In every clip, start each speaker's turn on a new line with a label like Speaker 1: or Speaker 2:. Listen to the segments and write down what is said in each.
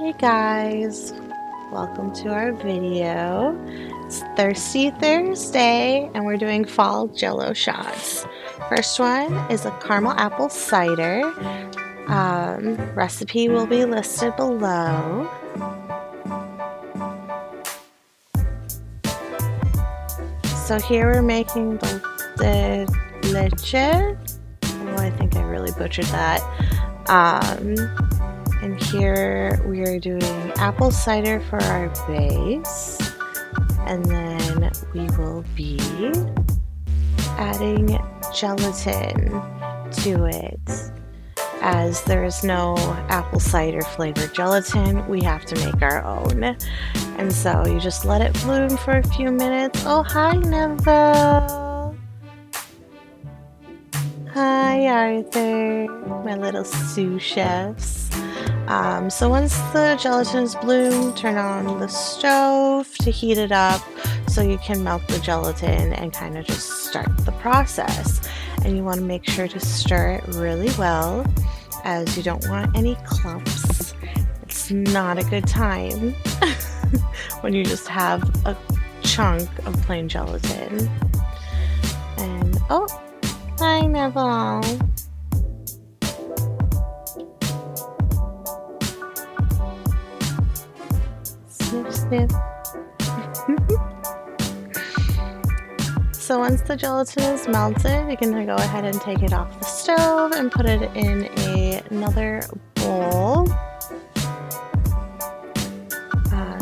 Speaker 1: Hey guys, welcome to our video. It's Thirsty Thursday and we're doing fall Jello shots. First one is a caramel apple cider. Recipe will be listed below. So here we're making the leche. Oh, I think I really butchered that. And here we are doing apple cider for our base, and then we will be adding gelatin to it. As there is no apple cider flavored gelatin, we have to make our own. And so you just let it bloom for a few minutes. Oh, hi Neville! Hi Arthur, my little sous chefs. So once the gelatin is bloomed, turn on the stove to heat it up so you can melt the gelatin and kind of just start the process. And you want to make sure to stir it really well, as you don't want any clumps. It's not a good time when you just have a chunk of plain gelatin. And oh, hi Neville. Sniff, sniff. So once the gelatin is melted, you can go ahead and take it off the stove and put it in another bowl.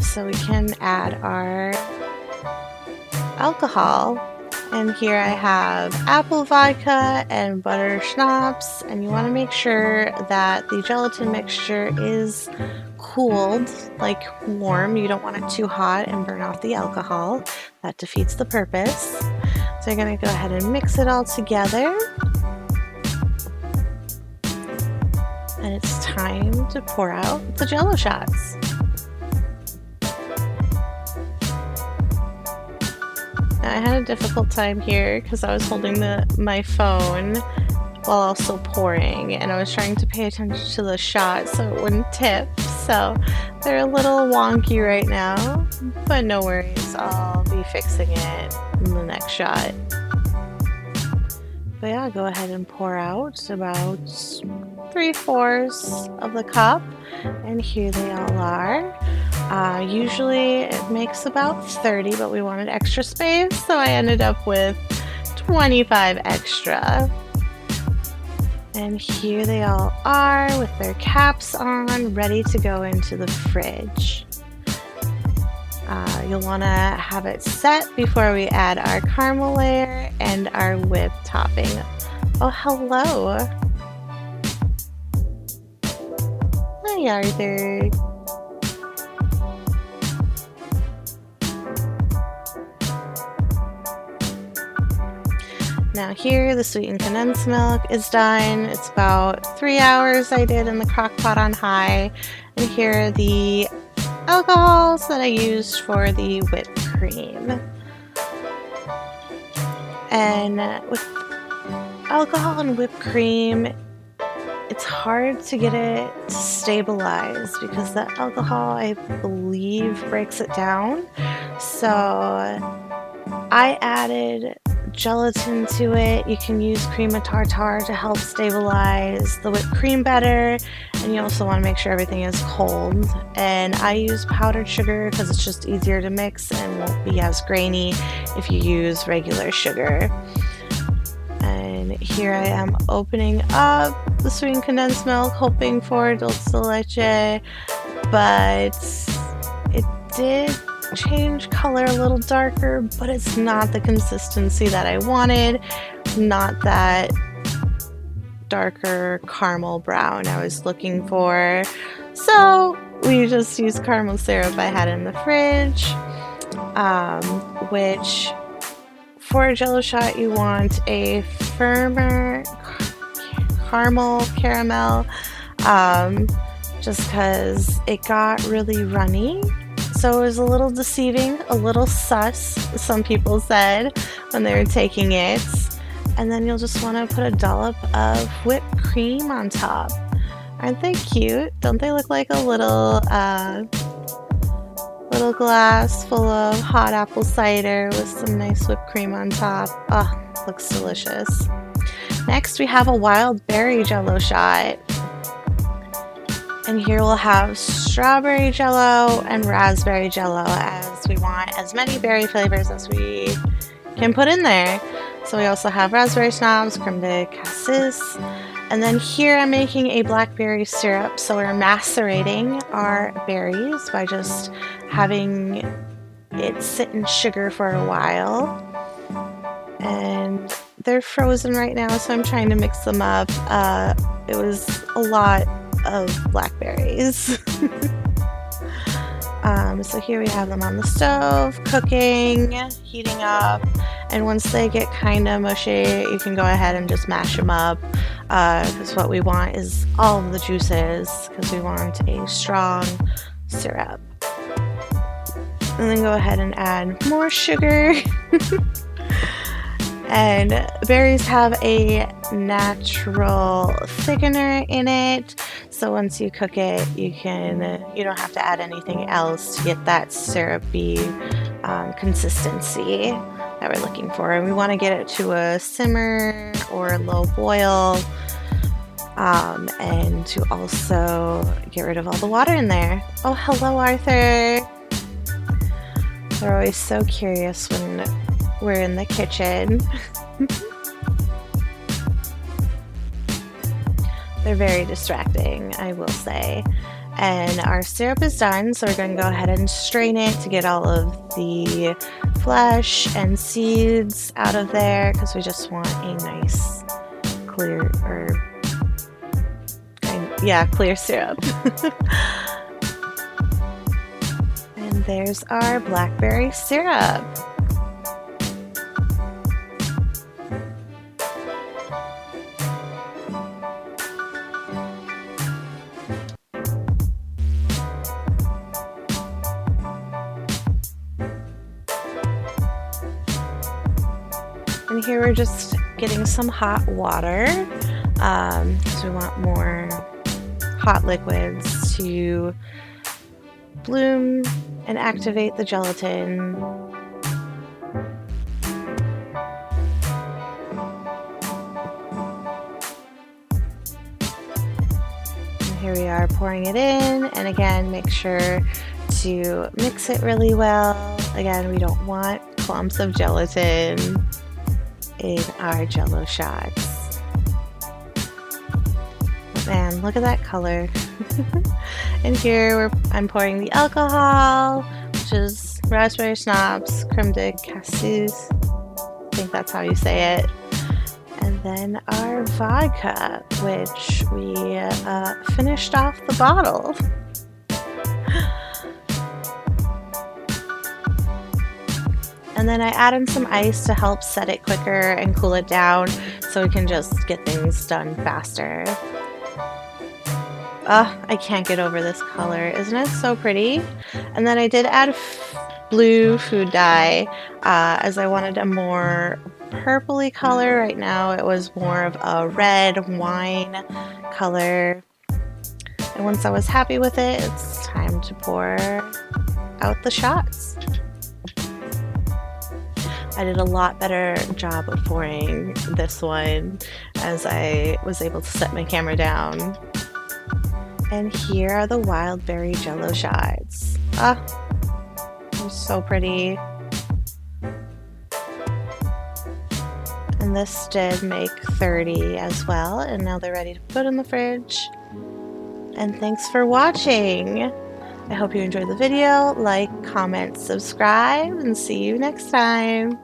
Speaker 1: So we can add our alcohol. And here I have Apple Vodka and Butter Schnapps, and you want to make sure that the gelatin mixture is cooled, like warm. You don't want it too hot and burn off the alcohol. That defeats the purpose. So you're going to go ahead and mix it all together. And it's time to pour out the Jello shots. Now, I had a difficult time here because I was holding my phone while also pouring, and I was trying to pay attention to the shot so it wouldn't tip. So they're a little wonky right now, but no worries, I'll be fixing it in the next shot. But yeah, go ahead and pour out about 3/4 of the cup, and here they all are. Usually it makes about 30, but we wanted extra space, so I ended up with 25 extra. And here they all are with their caps on, ready to go into the fridge. You'll want to have it set before we add our caramel layer and our whip topping. Oh, hello! Hi, Arthur! Now here, the sweetened condensed milk is done. It's about 3 hours I did in the crock pot on high. And here are the alcohols that I used for the whipped cream. And with alcohol and whipped cream, it's hard to get it to stabilize because the alcohol, I believe, breaks it down. So I added gelatin to it. You can use cream of tartar to help stabilize the whipped cream better, and you also want to make sure everything is cold. And I use powdered sugar because it's just easier to mix and won't be as grainy if you use regular sugar. And here I am opening up the sweetened condensed milk, hoping for dulce de leche, but it did change color a little darker, but it's not the consistency that I wanted, not that darker caramel brown I was looking for. So we just used caramel syrup I had in the fridge, which for a Jello shot you want a firmer caramel, just because it got really runny. So it was a little deceiving, a little sus, some people said, when they were taking it. And then you'll just want to put a dollop of whipped cream on top. Aren't they cute? Don't they look like a little little glass full of hot apple cider with some nice whipped cream on top? Oh, looks delicious. Next, we have a wild berry Jello shot. And here we'll have strawberry Jello and raspberry Jello, as we want as many berry flavors as we can put in there. So we also have Raspberry Schnapps, Crème de Cassis, and then here I'm making a blackberry syrup. So we're macerating our berries by just having it sit in sugar for a while. And they're frozen right now, so I'm trying to mix them up. It was a lot of blackberries. So here we have them on the stove, cooking, heating up, and once they get kind of mushy, you can go ahead and just mash them up, because what we want is all of the juices, because we want a strong syrup. And then go ahead and add more sugar. And berries have a natural thickener in it, so once you cook it, you don't have to add anything else to get that syrupy consistency that we're looking for. And we want to get it to a simmer or a low boil, and to also get rid of all the water in there. Oh, hello, Arthur. They're always so curious when we're in the kitchen. They're very distracting, I will say. And our syrup is done, so we're going to go ahead and strain it to get all of the flesh and seeds out of there, because we just want a nice clear, clear syrup. And there's our blackberry syrup. And here we're just getting some hot water, because we want more hot liquids to bloom and activate the gelatin. And here we are pouring it in, and again, make sure to mix it really well. Again, we don't want clumps of gelatin in our Jello shots. But man, look at that color. And here I'm pouring the alcohol, which is Raspberry Schnapps, Crème de Cassis, I think that's how you say it, and then our vodka, which we finished off the bottle. And then I add in some ice to help set it quicker and cool it down, so we can just get things done faster. I can't get over this color. Isn't it so pretty? And then I did add blue food dye, as I wanted a more purpley color. Right now it was more of a red wine color. And once I was happy with it, it's time to pour out the shots. I did a lot better job of pouring this one, as I was able to set my camera down. And here are the wild berry Jello shots. They're so pretty. And this did make 30 as well, and now they're ready to put in the fridge. And thanks for watching. I hope you enjoyed the video. Like, comment, subscribe, and see you next time.